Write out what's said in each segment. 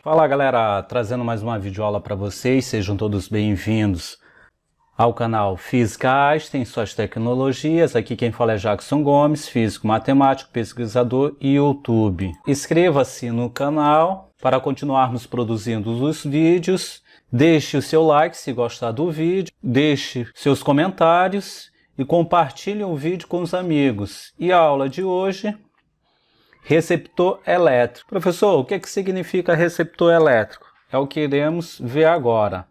Fala galera, trazendo mais uma videoaula para vocês, sejam todos bem-vindos ao canal Física Einstein, suas tecnologias. Aqui quem fala é Jackson Gomes, físico, matemático, pesquisador e YouTube. Inscreva-se no canal para continuarmos produzindo os vídeos, deixe o seu like se gostar do vídeo, deixe seus comentários e compartilhe o vídeo com os amigos. E a aula de hoje... receptor elétrico. Professor, o que significa receptor elétrico? É o que iremos ver agora.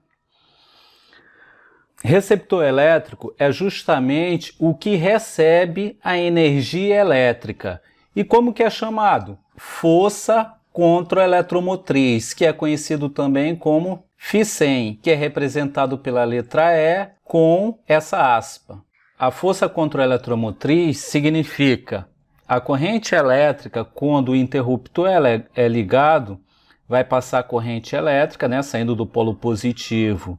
Receptor elétrico é justamente o que recebe a energia elétrica. E como que é chamado? Força contra-eletromotriz, que é conhecido também como Fissem, que é representado pela letra E com essa aspa. A força contra-eletromotriz significa a corrente elétrica, quando o interruptor é ligado, vai passar a corrente elétrica, saindo do polo positivo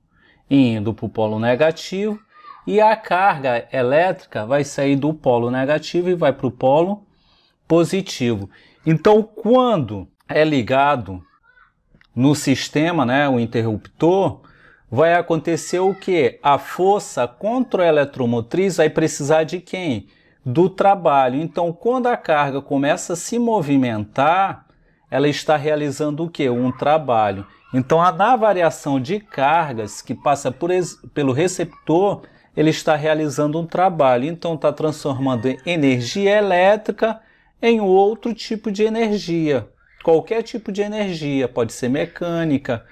e indo para o polo negativo, e a carga elétrica vai sair do polo negativo e vai para o polo positivo. Então, quando é ligado no sistema, o interruptor, vai acontecer o quê? A força contra-eletromotriz vai precisar de quem? Do trabalho. Então, quando a carga começa a se movimentar, ela está realizando o quê? Um trabalho. Então, na variação de cargas que passa pelo receptor, ele está realizando um trabalho. Então, está transformando energia elétrica em outro tipo de energia. Qualquer tipo de energia, pode ser mecânica,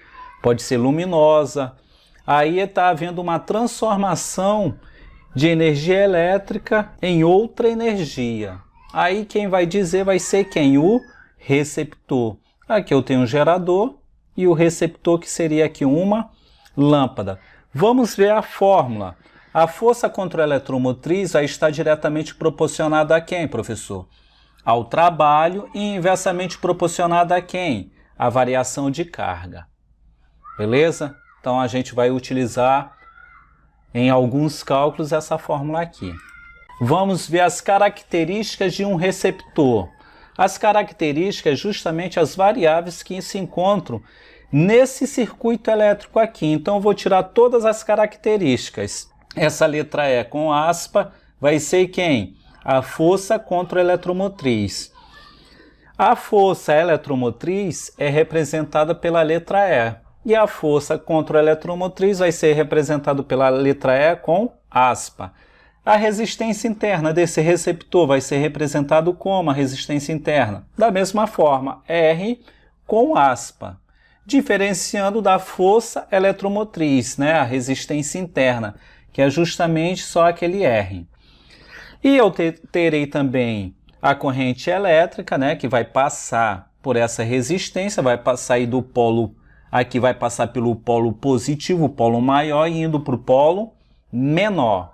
pode ser luminosa. Aí está havendo uma transformação de energia elétrica em outra energia. Aí quem vai dizer vai ser quem? O receptor. Aqui eu tenho um gerador e o receptor, que seria aqui uma lâmpada. Vamos ver a fórmula. A força contra-eletromotriz está diretamente proporcionada a quem, professor? Ao trabalho, e inversamente proporcionada a quem? A variação de carga. Beleza? Então a gente vai utilizar em alguns cálculos essa fórmula aqui. Vamos ver as características de um receptor. As características, justamente as variáveis que se encontram nesse circuito elétrico aqui. Então eu vou tirar todas as características. Essa letra E com aspa vai ser quem? A força contra-eletromotriz. A força eletromotriz é representada pela letra E. E a força contra-eletromotriz vai ser representada pela letra E com aspa. A resistência interna desse receptor vai ser representado como a resistência interna? Da mesma forma, R com aspa. Diferenciando da força eletromotriz, a resistência interna, que é justamente só aquele R. E eu terei também a corrente elétrica, que vai passar por essa resistência, vai sair do polo. Aqui vai passar pelo polo positivo, o polo maior, e indo para o polo menor.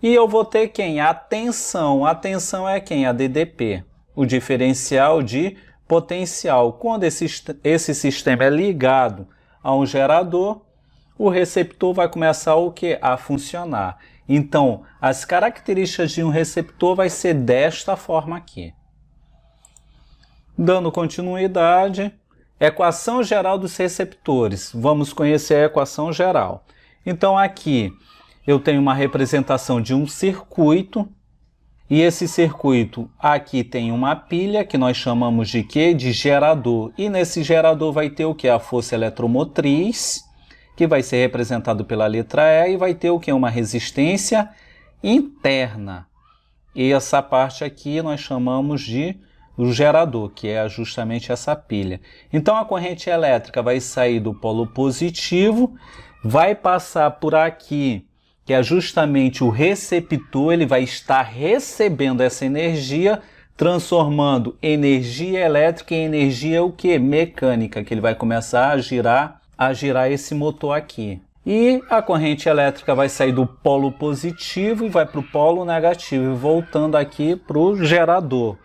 E eu vou ter quem? A tensão. A tensão é quem? A DDP, o diferencial de potencial. Quando esse sistema é ligado a um gerador, o receptor vai começar o quê? A funcionar. Então, as características de um receptor vai ser desta forma aqui. Dando continuidade... Equação geral dos receptores. Vamos conhecer a equação geral. Então aqui eu tenho uma representação de um circuito. E esse circuito aqui tem uma pilha que nós chamamos de quê? De gerador. E nesse gerador vai ter o quê? A força eletromotriz, que vai ser representado pela letra E. E vai ter o quê? Uma resistência interna. E essa parte aqui nós chamamos de o gerador, que é justamente essa pilha. Então a corrente elétrica vai sair do polo positivo, vai passar por aqui, que é justamente o receptor, ele vai estar recebendo essa energia, transformando energia elétrica em energia o quê? Mecânica, que ele vai começar a girar esse motor aqui. E a corrente elétrica vai sair do polo positivo e vai para o polo negativo, voltando aqui para o gerador.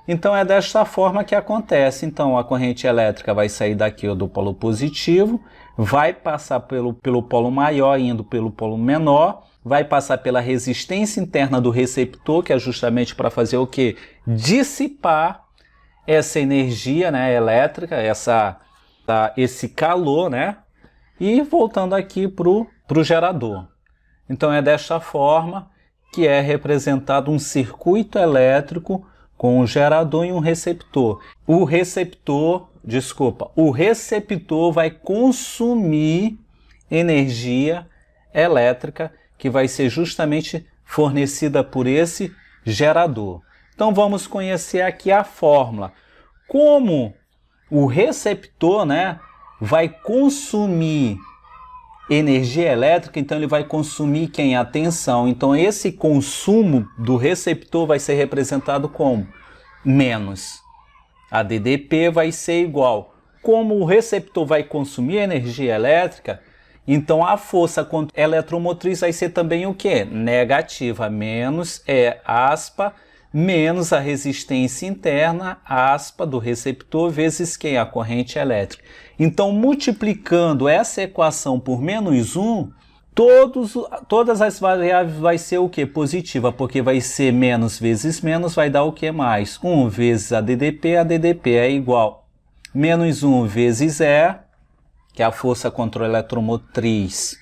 Então é desta forma que acontece. Então a corrente elétrica vai sair daqui do polo positivo, vai passar pelo polo maior, indo pelo polo menor, vai passar pela resistência interna do receptor, que é justamente para fazer o quê? Dissipar essa energia, elétrica, essa tá, esse calor, né? E voltando aqui para o gerador. Então é desta forma que é representado um circuito elétrico com um gerador e um receptor. O receptor vai consumir energia elétrica que vai ser justamente fornecida por esse gerador. Então vamos conhecer aqui a fórmula. Como o receptor, né, vai consumir energia elétrica, então ele vai consumir quem? A tensão. Então esse consumo do receptor vai ser representado como? Menos. A DDP vai ser igual. Como o receptor vai consumir energia elétrica, então a força eletromotriz vai ser também o quê? Negativa. Menos aspa, menos a resistência interna, aspa, do receptor, vezes quem? A corrente elétrica. Então, multiplicando essa equação por menos 1, todas as variáveis vai ser o quê? Positiva, porque vai ser menos vezes menos, vai dar o quê? Mais. 1 vezes a DDP é igual. Menos 1 vezes E, que é a força contra a eletromotriz,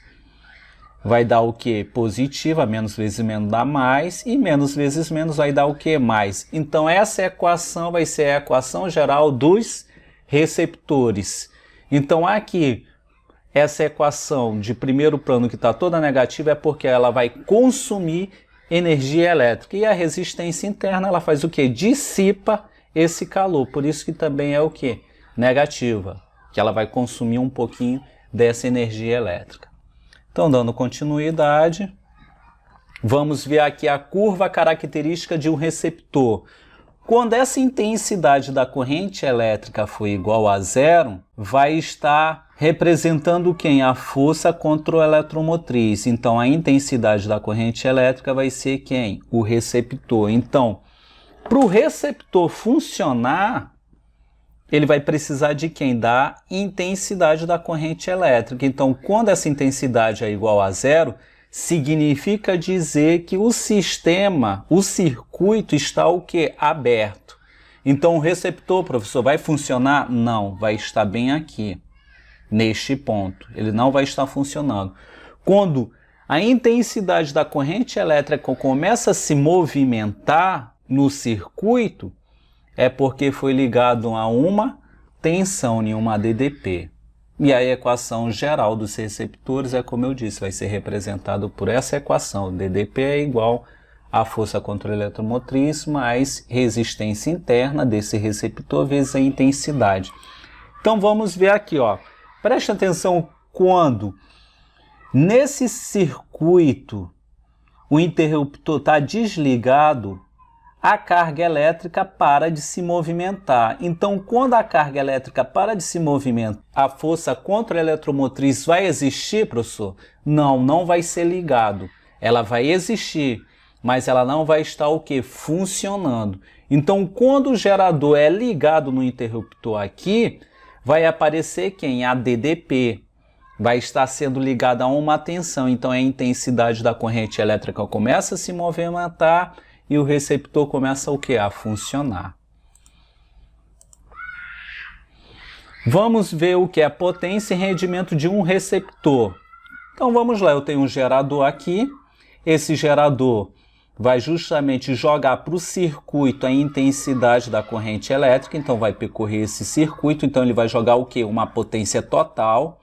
vai dar o quê? Positiva, menos vezes menos dá mais, e menos vezes menos vai dar o quê? Mais. Então essa equação vai ser a equação geral dos receptores. Então aqui, essa equação de primeiro plano que está toda negativa é porque ela vai consumir energia elétrica. E a resistência interna, ela faz o quê? Dissipa esse calor, por isso que também é o quê? Negativa, que ela vai consumir um pouquinho dessa energia elétrica. Então, dando continuidade, vamos ver aqui a curva característica de um receptor. Quando essa intensidade da corrente elétrica for igual a zero, vai estar representando quem? A força contra o eletromotriz. Então, a intensidade da corrente elétrica vai ser quem? O receptor. Então, para o receptor funcionar, ele vai precisar de quem? Da intensidade da corrente elétrica. Então, quando essa intensidade é igual a zero, significa dizer que o sistema, o circuito está o quê? Aberto. Então, o receptor, professor, vai funcionar? Não, vai estar bem aqui, neste ponto. Ele não vai estar funcionando. Quando a intensidade da corrente elétrica começa a se movimentar no circuito, é porque foi ligado a uma tensão em uma DDP. E a equação geral dos receptores é como eu disse, vai ser representado por essa equação. DDP é igual a força contra a eletromotriz mais resistência interna desse receptor vezes a intensidade. Então vamos ver aqui, ó. Preste atenção quando nesse circuito o interruptor está desligado, a carga elétrica para de se movimentar. Então, quando a carga elétrica para de se movimentar, a força contra a eletromotriz vai existir, professor? Não, não vai ser ligado. Ela vai existir, mas ela não vai estar o quê? Funcionando. Então, quando o gerador é ligado no interruptor aqui, vai aparecer quem? A DDP. Vai estar sendo ligada a uma tensão. Então, a intensidade da corrente elétrica começa a se movimentar e o receptor começa o quê? A funcionar. Vamos ver o que é potência e rendimento de um receptor. Então vamos lá, eu tenho um gerador aqui. Esse gerador vai justamente jogar para o circuito a intensidade da corrente elétrica, então vai percorrer esse circuito, então ele vai jogar o quê? Uma potência total,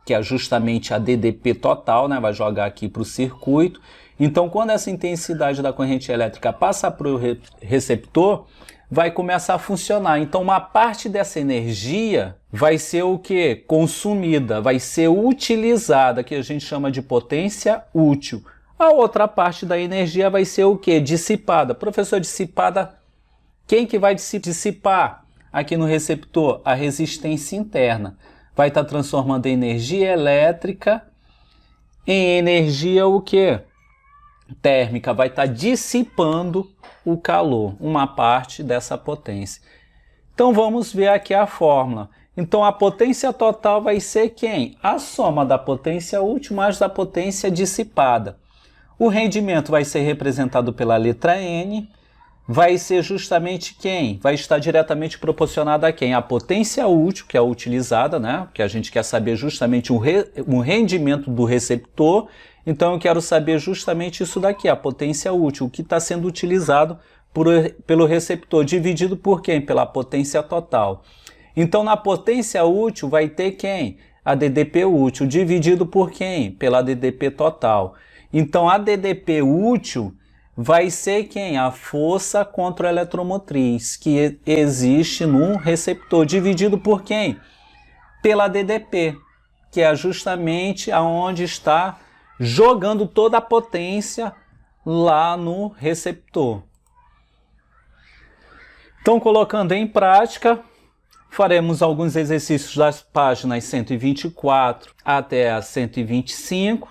que é justamente a DDP total, né? Vai jogar aqui para o circuito. Então, quando essa intensidade da corrente elétrica passa para o receptor, vai começar a funcionar. Então, uma parte dessa energia vai ser o quê? Consumida, vai ser utilizada, que a gente chama de potência útil. A outra parte da energia vai ser o quê? Dissipada. Professor, dissipada, quem que vai dissipar aqui no receptor? A resistência interna. Vai estar transformando a energia elétrica em energia o quê? Térmica, vai estar dissipando o calor, uma parte dessa potência. Então vamos ver aqui a fórmula. Então a potência total vai ser quem? A soma da potência útil mais da potência dissipada. O rendimento vai ser representado pela letra N, vai ser justamente quem? Vai estar diretamente proporcionada a quem? A potência útil, que é a utilizada, né? Que a gente quer saber justamente o rendimento do receptor. Então eu quero saber justamente isso daqui, a potência útil, o que está sendo utilizado pelo receptor, dividido por quem? Pela potência total. Então na potência útil vai ter quem? A DDP útil, dividido por quem? Pela DDP total. Então a DDP útil vai ser quem? A força contra a eletromotriz, que existe no receptor, dividido por quem? Pela DDP, que é justamente aonde está jogando toda a potência lá no receptor. Então, colocando em prática, faremos alguns exercícios das páginas 124 até a 125.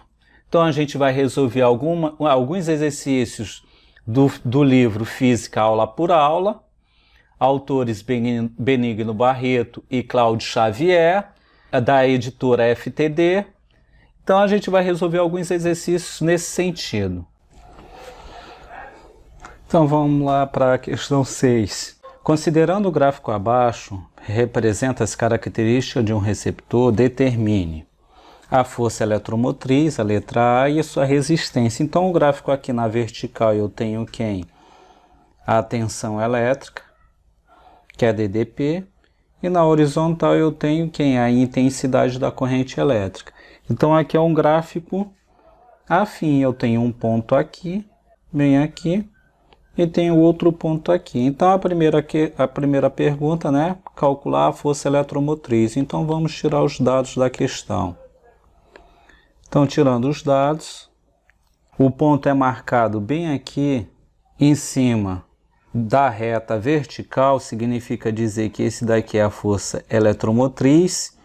Então, a gente vai resolver alguns exercícios do livro Física Aula por Aula, autores Benigno Barreto e Cláudio Xavier, da editora FTD. Então, a gente vai resolver alguns exercícios nesse sentido. Então, vamos lá para a questão 6. Considerando o gráfico abaixo, representa as características de um receptor, determine a força eletromotriz, a letra A, e a sua resistência. Então, o gráfico aqui na vertical eu tenho quem? A tensão elétrica, que é DDP, e na horizontal eu tenho quem? A intensidade da corrente elétrica. Então, aqui é um gráfico afim. Eu tenho um ponto aqui, bem aqui, e tenho outro ponto aqui. Então, a primeira pergunta, né? Calcular a força eletromotriz. Então, vamos tirar os dados da questão. Então, tirando os dados, o ponto é marcado bem aqui em cima da reta vertical, significa dizer que esse daqui é a força eletromotriz,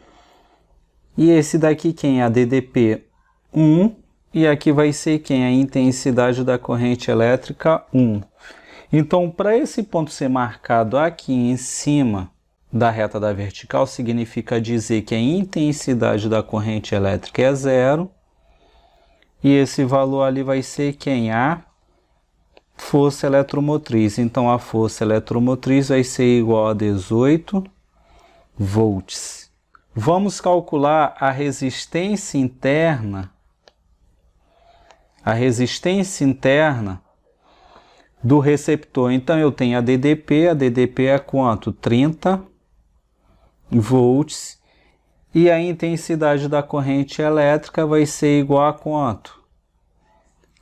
e esse daqui quem é a DDP 1, e aqui vai ser quem? A intensidade da corrente elétrica 1. Então, para esse ponto ser marcado aqui em cima da reta da vertical, significa dizer que a intensidade da corrente elétrica é 0, e esse valor ali vai ser quem? A força eletromotriz. Então, a força eletromotriz vai ser igual a 18 volts. Vamos calcular a resistência interna. A resistência interna do receptor. Então, eu tenho a DDP é quanto? 30 volts. E a intensidade da corrente elétrica vai ser igual a quanto?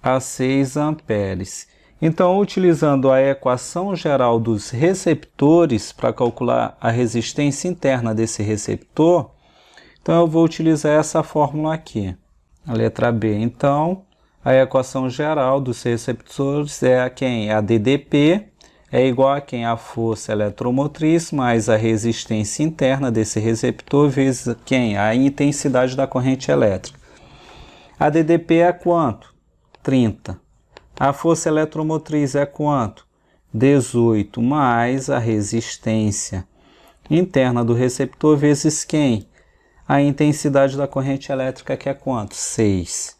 A 6 amperes. Então, utilizando a equação geral dos receptores para calcular a resistência interna desse receptor, então eu vou utilizar essa fórmula aqui, a letra B. Então, a equação geral dos receptores é a quem? A DDP é igual a quem? A força eletromotriz mais a resistência interna desse receptor vezes quem? A intensidade da corrente elétrica. A DDP é quanto? 30. A força eletromotriz é quanto? 18 mais a resistência interna do receptor vezes quem? A intensidade da corrente elétrica, que é quanto? 6.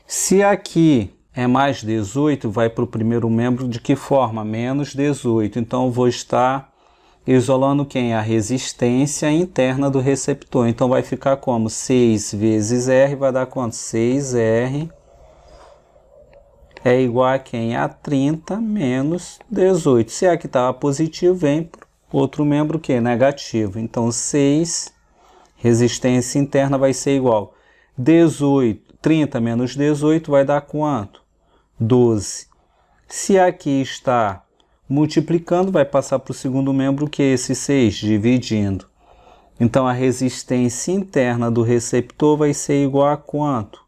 Se aqui é mais 18, vai para o primeiro membro de que forma? Menos 18. Então, eu vou estar isolando quem? A resistência interna do receptor. Então, vai ficar como? 6 vezes R vai dar quanto? 6R é igual a quem? A 30 menos 18. Se aqui estava positivo, vem para outro membro que é negativo. Então, 6, resistência interna vai ser igual 18. 30 menos 18 vai dar quanto? 12. Se aqui está multiplicando, vai passar para o segundo membro, que é esse 6, dividindo. Então, a resistência interna do receptor vai ser igual a quanto?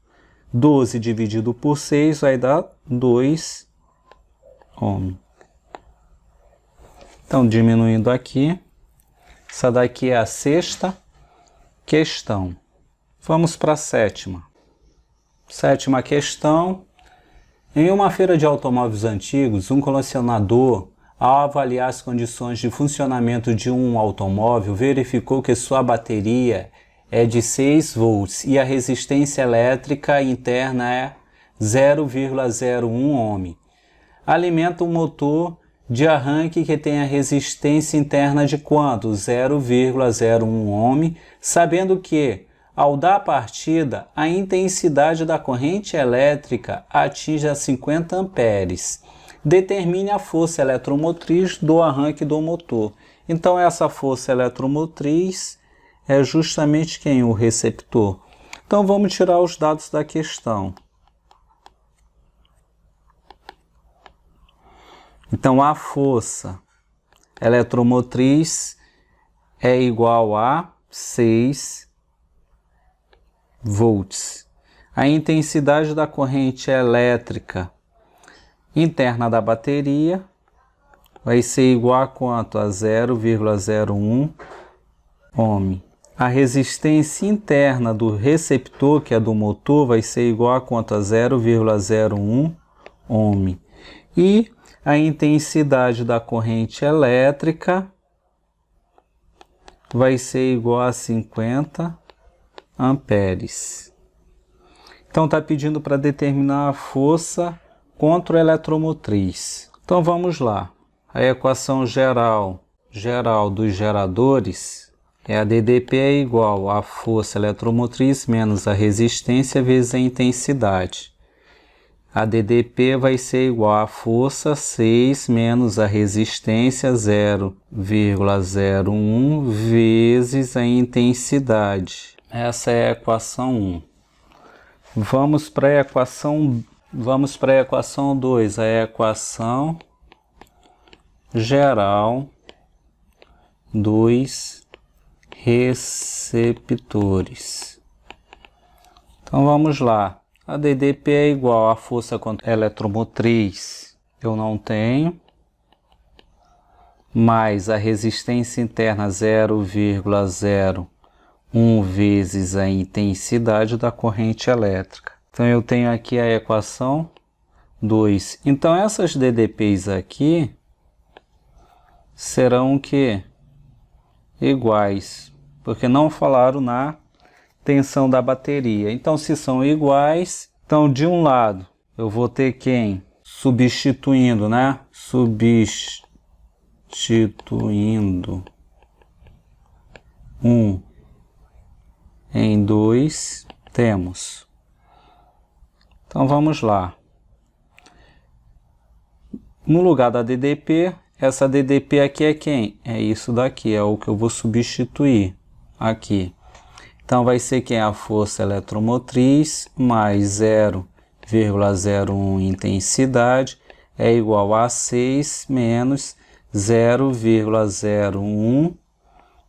12 dividido por 6 vai dar 2 ohm. Então, diminuindo aqui, essa daqui é a sexta questão. Vamos para a sétima. Sétima questão. Em uma feira de automóveis antigos, um colecionador, ao avaliar as condições de funcionamento de um automóvel, verificou que sua bateria é de 6 volts e a resistência elétrica interna é 0,01 ohm. alimenta um motor de arranque que tem a resistência interna de quanto? 0,01 ohm, sabendo que, ao dar a partida, a intensidade da corrente elétrica atinge a 50 amperes. Determine a força eletromotriz do arranque do motor. Então, essa força eletromotriz é justamente quem? O receptor. Então, vamos tirar os dados da questão. Então, a força eletromotriz é igual a 6 volts. A intensidade da corrente elétrica interna da bateria vai ser igual a quanto? A 0,01 ohm. A resistência interna do receptor, que é do motor, vai ser igual a quanto? A 0,01 ohm. E a intensidade da corrente elétrica vai ser igual a 50 amperes. Então, está pedindo para determinar a força contra o eletromotriz. Então, vamos lá. A equação geral dos geradores é a DDP é igual a força eletromotriz menos a resistência vezes a intensidade. A DDP vai ser igual a força 6 menos a resistência 0,01 vezes a intensidade. Essa é a equação 1. Vamos para a equação 2, a equação geral dos receptores. Então vamos lá. A DDP é igual à força eletromotriz, eu não tenho, mais a resistência interna 0,01 vezes a intensidade da corrente elétrica. Então eu tenho aqui a equação 2. Então essas DDPs aqui serão o quê? Iguais, porque não falaram na tensão da bateria. Então, se são iguais, então de um lado eu vou ter quem? Substituindo, né? Substituindo 1 em 2, temos. Então, vamos lá. No lugar da DDP, essa DDP aqui é quem? É isso daqui, é o que eu vou substituir aqui. Então, vai ser quem? A força eletromotriz mais 0,01 intensidade é igual a 6 menos 0,01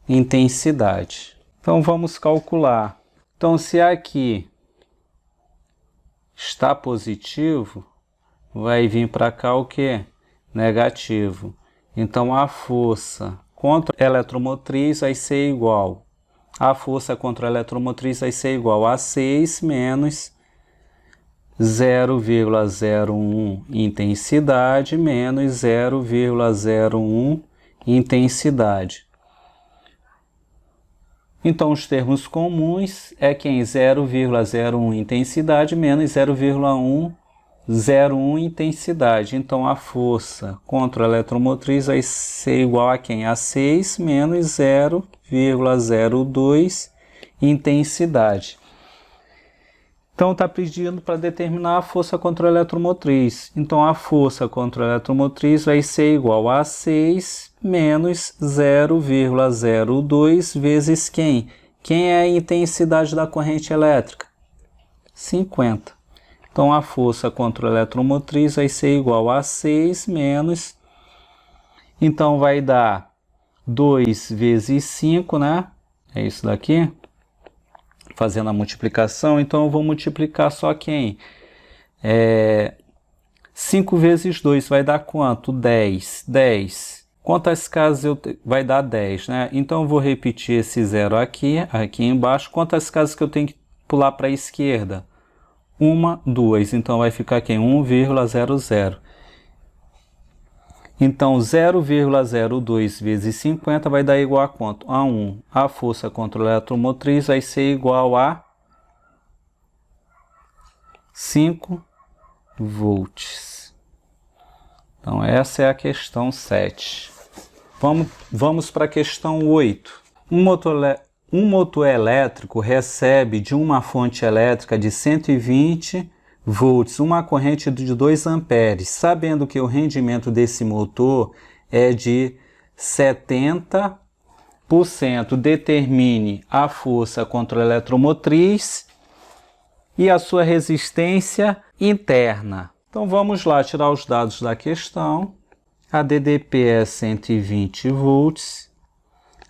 intensidade. Então, vamos calcular. Então, se aqui está positivo, vai vir para cá o quê? Negativo. Então, a força contra a eletromotriz vai ser igual. A força contra a eletromotriz vai ser igual a 6 menos 0,01 intensidade menos 0,01 intensidade. Então, os termos comuns é quem? 0,01 intensidade menos 0,101 intensidade. Então, a força contra a eletromotriz vai ser igual a quem? A 6 menos 0,02 intensidade. Então, está pedindo para determinar a força contra a eletromotriz. Então, a força contra a eletromotriz vai ser igual a 6 menos 0,02 vezes quem? Quem é a intensidade da corrente elétrica? 50. Então, a força contra a eletromotriz vai ser igual a 6 menos... Então, vai dar 2 vezes 5, né? É isso daqui. Fazendo a multiplicação, então eu vou multiplicar só quem? 5 vezes 2 vai dar quanto? 10. 10. Quantas casas vai dar 10, né? Então eu vou repetir esse zero aqui embaixo. Quantas casas que eu tenho que pular para a esquerda? 1, 2. Então vai ficar aqui 1,00. Então 0,02 vezes 50 vai dar igual a quanto? A 1. A força contra a eletromotriz vai ser igual a 5 volts. Então essa é a questão 7. Vamos para a questão 8. Um motor elétrico recebe de uma fonte elétrica de 120 volts uma corrente de 2 amperes, sabendo que o rendimento desse motor é de 70%, determine a força contra a eletromotriz e a sua resistência interna. Então vamos lá tirar os dados da questão. A DDP é 120 volts,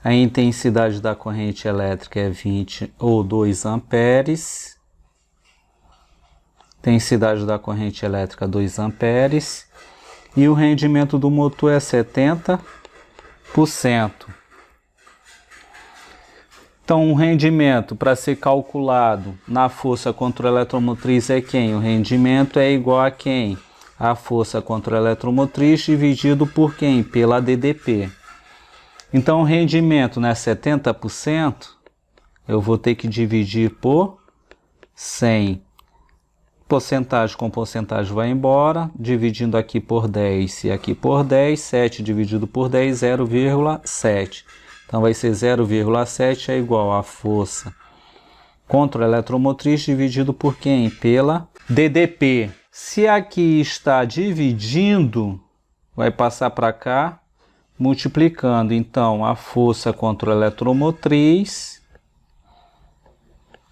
a intensidade da corrente elétrica é 20 ou 2 amperes, intensidade da corrente elétrica 2 amperes, e o rendimento do motor é 70%. Então, o rendimento para ser calculado na força contra a eletromotriz é quem? O rendimento é igual a quem? A força contra a eletromotriz dividido por quem? Pela DDP. Então, o rendimento, né, 70%, eu vou ter que dividir por 100. Porcentagem com porcentagem vai embora, dividindo aqui por 10 e aqui por 10, 7 dividido por 10, 0,7. Então vai ser 0,7 é igual a força contra a eletromotriz dividido por quem? Pela DDP. Se aqui está dividindo, vai passar para cá, multiplicando. Então a força contra a eletromotriz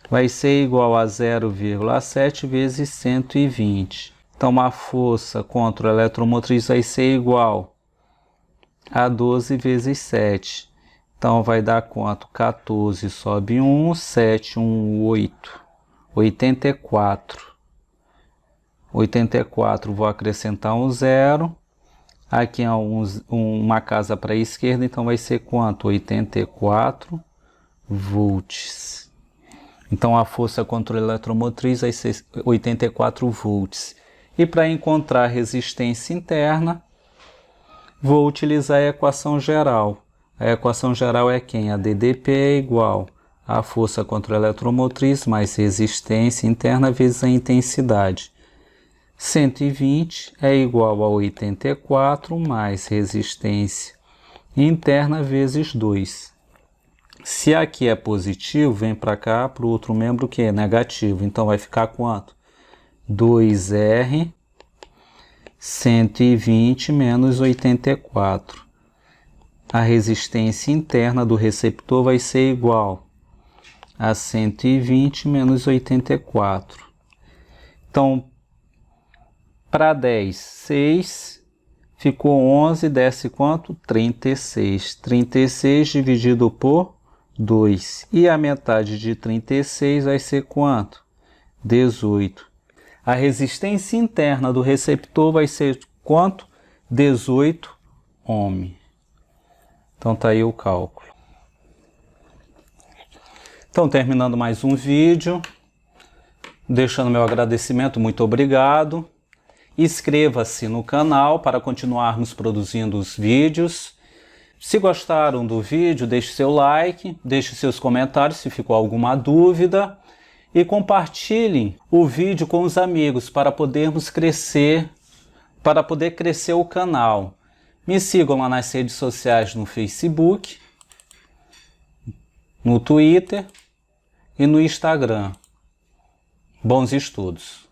vai ser igual a 0,7 vezes 120. Então a força contra a eletromotriz vai ser igual a 12 vezes 7. Então vai dar quanto? 14 sobe 1, 7, 1, 8, 84. 84, vou acrescentar um zero. Aqui é uma casa para a esquerda, então vai ser quanto? 84 volts. Então a força contra a eletromotriz vai ser 84 volts. E para encontrar a resistência interna, vou utilizar a equação geral. A equação geral é quem? A DDP é igual a força contra a eletromotriz mais resistência interna vezes a intensidade. 120 é igual a 84 mais resistência interna vezes 2. Se aqui é positivo, vem para cá, para o outro membro que é negativo. Então vai ficar quanto? 2R 120 menos 84. A resistência interna do receptor vai ser igual a 120 menos 84. Então, para 10, 6, ficou 11, desce quanto? 36. 36 dividido por 2. E a metade de 36 vai ser quanto? 18. A resistência interna do receptor vai ser quanto? 18 ohm. Então tá aí o cálculo. Então, terminando mais um vídeo, deixando meu agradecimento, muito obrigado. Inscreva-se no canal para continuarmos produzindo os vídeos. Se gostaram do vídeo, deixe seu like, deixe seus comentários se ficou alguma dúvida e compartilhem o vídeo com os amigos para podermos crescer, para poder crescer o canal. Me sigam lá nas redes sociais no Facebook, no Twitter e no Instagram. Bons estudos!